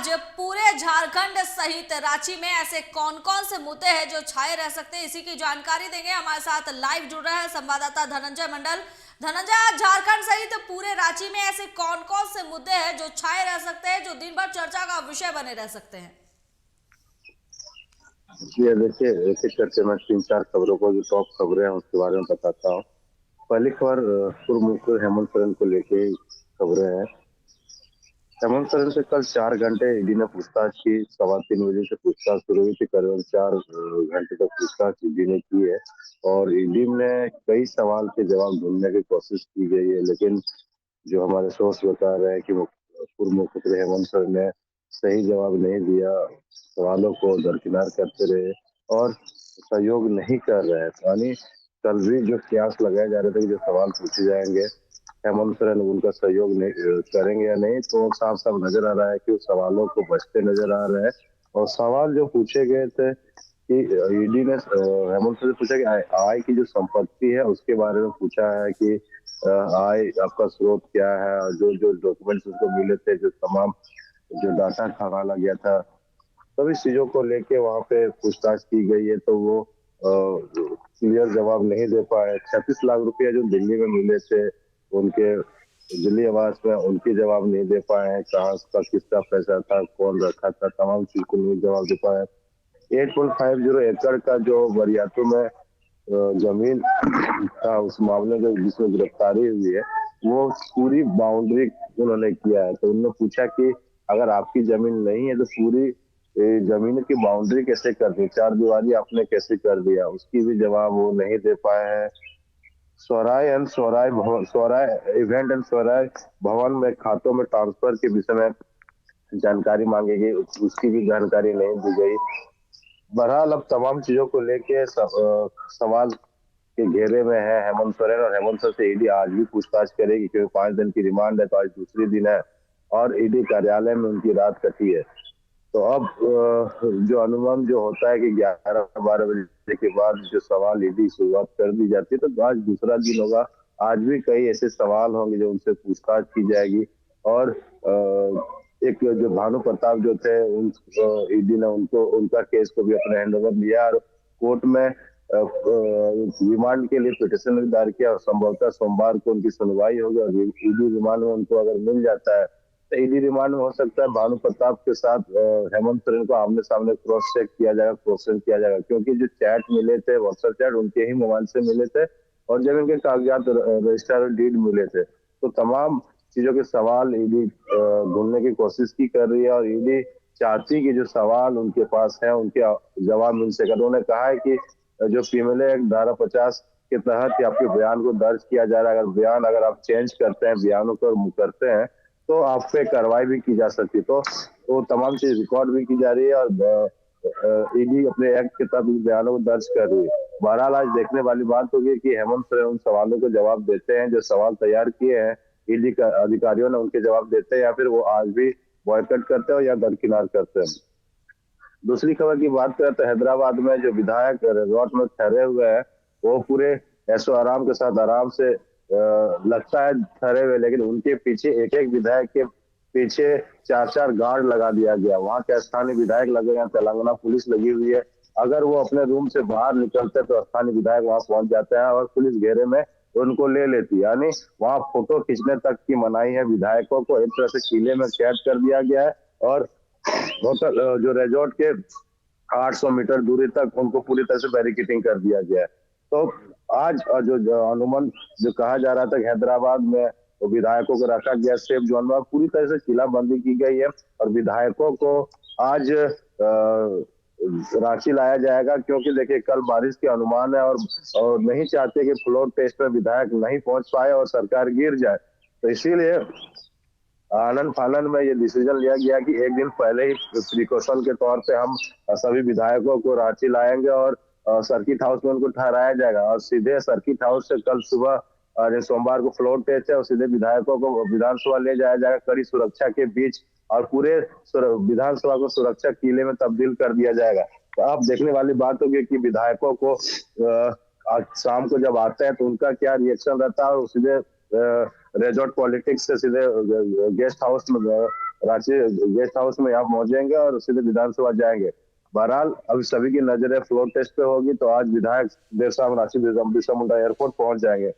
आज पूरे झारखंड सहित रांची में ऐसे कौन कौन से मुद्दे हैं जो छाए रह सकते हैं, इसी की जानकारी देंगे। हमारे साथ लाइव जुड़ रहे हैं संवाददाता धनंजय मंडल। धनंजय, आज झारखंड सहित पूरे रांची में ऐसे कौन कौन से मुद्दे हैं जो छाए रह सकते हैं, जो दिन भर चर्चा का विषय बने रह सकते हैं? ये देखिए, एक एक करके मैं तीन चार खबरों को, जो टॉप खबरें हैं उसके बारे में बताता हूँ। पहली खबर पूर्व मुख्यमंत्री हेमंत सोरेन को लेके खबरें हैं। हेमंत सोरेन से कल 4 घंटे ईडी ने पूछताछ की। 3:15 बजे से पूछताछ शुरू हुई थी। करीबन 4 घंटे तक पूछताछ ईडी ने की है और ईडी ने कई सवाल के जवाब ढूंढने की कोशिश की गई है, लेकिन जो हमारे सोर्स बता रहे हैं कि पूर्व मुख्यमंत्री हेमंत सोरेन ने सही जवाब नहीं दिया, सवालों को दरकिनार करते रहे और सहयोग नहीं कर रहे हैं। यानी कल भी जो कयास लगाए जा रहे थे कि जो सवाल पूछे जाएंगे, हेमंत सोरेन उनका सहयोग नहीं करेंगे या नहीं, तो साफ साफ नजर आ रहा है कि उस सवालों को बचते नजर आ रहे हैं। और सवाल जो पूछे गए थे कि ईडी ने हेमंत सोरेन से पूछा कि आय की जो संपत्ति है उसके बारे में पूछा है कि आय आपका स्रोत क्या है, और जो जो डॉक्यूमेंट्स उसको मिले थे, जो तमाम जो डाटा खंगाला गया था, सभी चीजों को लेके वहां पे पूछताछ की गई है। तो वो क्लियर जवाब नहीं दे पाए। 36 लाख रुपया जो दिल्ली में मिले थे उनके दिल्ली आवास में, उनके जवाब नहीं दे पाए हैं। कहाँ का किसका पैसा था, कौन रखा था, तमाम चीज को नहीं जवाब दे पाए। 8.50 एकड़ का जो बरियातू में जमीन था, उस मामले में जिसमें गिरफ्तारी हुई है, वो पूरी बाउंड्री उन्होंने किया है। तो उन्होंने पूछा कि अगर आपकी जमीन नहीं है तो पूरी जमीन की बाउंड्री कैसे कर दी, चार दीवारी आपने कैसे कर दिया, उसकी भी जवाब वो नहीं दे पाए हैं। स्वराय इवेंट एंड स्वराय भवन में खातों में ट्रांसफर के विषय में जानकारी मांगी गई, उसकी भी जानकारी नहीं दी गई। बहरहाल अब तमाम चीजों को लेके सवाल के घेरे में है हेमंत सोरेन, और हेमंत सोरेन से ईडी आज भी पूछताछ करेगी, क्योंकि 5 दिन की रिमांड है। तो आज दूसरी दिन है और ईडी कार्यालय में उनकी रात कटी है। तो अब जो अनुमान जो होता है कि 11-12 बजे के बाद जो सवाल ईडी शुरुआत कर दी जाती है, तो आज दूसरा दिन होगा। आज भी कई ऐसे सवाल होंगे जो उनसे पूछताछ की जाएगी। और एक जो भानु प्रताप जो थे, ईडी ने उनको उनका केस को भी अपने हैंड ओवर लिया और कोर्ट में रिमांड के लिए पिटिशन भी दायर किया। और संभवतः सोमवार को उनकी सुनवाई होगी और ईडी रिमांड में उनको अगर मिल जाता है तो ईडी रिमांड में हो सकता है भानु प्रताप के साथ हेमंत सोरेन को आमने सामने क्रॉस चेक किया जाएगा, क्वेश्चन किया जाएगा, क्योंकि जो चैट मिले थे, व्हाट्सएप चैट उनके ही मोबाइल से मिले थे और जब इनके कागजात रजिस्टर डीड मिले थे, तो तमाम चीजों के सवाल ईडी ढूंढने की कोशिश की कर रही है। और ईडी चाहती कि जो सवाल उनके पास है उनके जवाब मिल सके। उन्होंने कहा है कि जो पीएमएलए एक्ट धारा 50 के तहत आपके बयान को दर्ज किया जा रहा है, अगर आप चेंज करते हैं, बयानों को करते हैं, तो आप पे कार्रवाई भी की जा सकती है। तो वो तमाम चीज रिकॉर्ड भी की जा रही है और ईडी अपने एक्ट के तहत बयानों को दर्ज कर रही है। बहरहाल आज देखने वाली बात होगी कि हेमंत सोरेन उन सवालों को जवाब देते हैं, जो सवाल तैयार किए हैं ईडी का अधिकारियों ने, उनके जवाब देते हैं, या फिर वो आज भी बॉयकट करते हैं या दरकिनार करते हैं। दूसरी खबर की बात करें तो हैदराबाद में जो विधायक रिजॉर्ट में ठहरे हुए हैं, वो पूरे ऐशो आराम के साथ आराम से लगता है ठहरे हुए, लेकिन उनके पीछे एक एक विधायक के पीछे 4-4 गार्ड लगा दिया गया। वहां के स्थानीय विधायक लगे हैं, तेलंगाना पुलिस लगी हुई है। अगर वो अपने रूम से बाहर निकलते तो स्थानीय विधायक वहां पहुंच जाते हैं और पुलिस घेरे में उनको ले लेती है। यानी वहां फोटो खींचने तक की मनाही है। विधायकों को एक तरह से किले में कैद कर दिया गया है और होटल जो रिजॉर्ट के 800 मीटर दूरी तक उनको पूरी तरह से बैरिकेटिंग कर दिया गया है। तो आज जो अनुमान जो कहा जा रहा था कि हैदराबाद में तो विधायकों को रखा गया सेफ जोन में, पूरी तरह से किलाबंदी की गई है और विधायकों को आज रांची लाया जाएगा, क्योंकि देखिए कल बारिश के अनुमान है और नहीं चाहते कि फ्लोर टेस्ट में विधायक नहीं पहुंच पाए और सरकार गिर जाए। तो इसीलिए आनंद फानन में ये डिसीजन लिया गया कि एक दिन पहले ही प्रिकॉशन के तौर पे हम सभी विधायकों को रांची लाएंगे और सर्किट हाउस में उनको ठहराया जाएगा और सीधे सर्किट हाउस से कल सुबह सोमवार को फ्लोर टेस्ट है और सीधे विधायकों को विधानसभा ले जाया जाएगा कड़ी सुरक्षा के बीच, और पूरे विधानसभा को सुरक्षा किले में तब्दील कर दिया जाएगा। तो अब देखने वाली बात होगी कि विधायकों को आज शाम को जब आते हैं तो उनका क्या रिएक्शन रहता है और सीधे रिजॉर्ट पॉलिटिक्स से सीधे गेस्ट हाउस में रांची गेस्ट हाउस में यहाँ पहुंचेंगे और सीधे विधानसभा जाएंगे। बहरहाल अभी सभी की नजरें फ्लोर टेस्ट पे होगी, तो आज विधायक देर शाम रांची बिरसा मुंडा एयरपोर्ट पहुंच जाएंगे।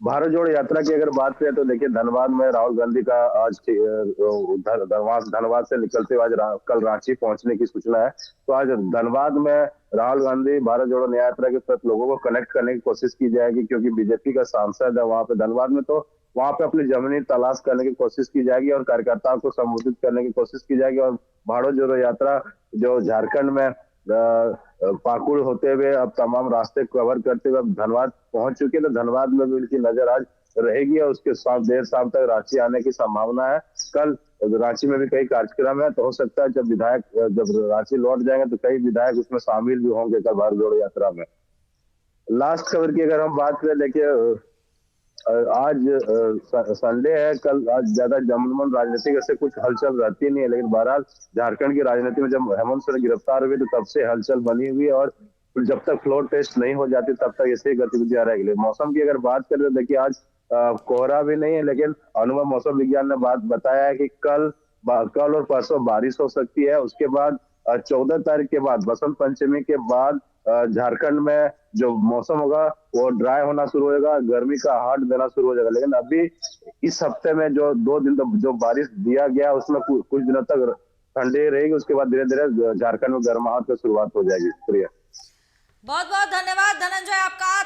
भारत जोड़ो यात्रा की अगर बात करें तो देखिए, धनबाद में राहुल गांधी का आज धनबाद से निकलते हुए आज कल रांची पहुंचने की सूचना है। तो आज धनबाद में राहुल गांधी भारत जोड़ो न्याय यात्रा के साथ लोगों को कनेक्ट करने की कोशिश की जाएगी, क्योंकि बीजेपी का सांसद है वहां पे धनबाद में, तो वहां पे अपनी जमीनी तलाश करने की कोशिश की जाएगी और कार्यकर्ताओं को संबोधित करने की कोशिश की जाएगी। और भारत जोड़ो यात्रा जो झारखंड में पाकुड़ होते हुए अब तमाम रास्ते कवर करते हुए अब धनबाद पहुंच चुके हैं, तो धनबाद में भी उनकी नजर आज रहेगी और उसके साथ देर शाम तक रांची आने की संभावना है। कल रांची में भी कई कार्यक्रम है, तो हो सकता है जब रांची लौट जाएंगे तो कई विधायक उसमें शामिल भी होंगे कल भारत जोड़ो यात्रा में। लास्ट खबर की अगर हम बात करें, देखिए आज संडे है, कल आज ज्यादा जमनमन राजनीतिक ऐसे कुछ हलचल रहती नहीं है, लेकिन बहरहाल झारखंड की राजनीति में जब हेमंत सोरेन गिरफ्तार हुए तो तब से हलचल बनी हुई है और जब तक फ्लोर टेस्ट नहीं हो जाती तब तक ऐसे ही गतिविधियां रहेगी। मौसम की अगर बात करें तो देखिए, आज कोहरा भी नहीं है, लेकिन अनुभव मौसम विज्ञान ने बात बताया है कि कल और परसों बारिश हो सकती है। उसके बाद 14 तारीख के बाद, बसंत पंचमी के बाद झारखंड में जो मौसम होगा वो ड्राई होना शुरू होगा, गर्मी का हाथ देना शुरू हो जाएगा। लेकिन अभी इस हफ्ते में जो 2 दिन तक जो बारिश दिया गया उसमें कुछ दिनों तक ठंडी रहेगी, उसके बाद धीरे धीरे झारखंड में गर्माहट की शुरुआत हो जाएगी। शुक्रिया। बहुत बहुत धन्यवाद धनंजय आपका।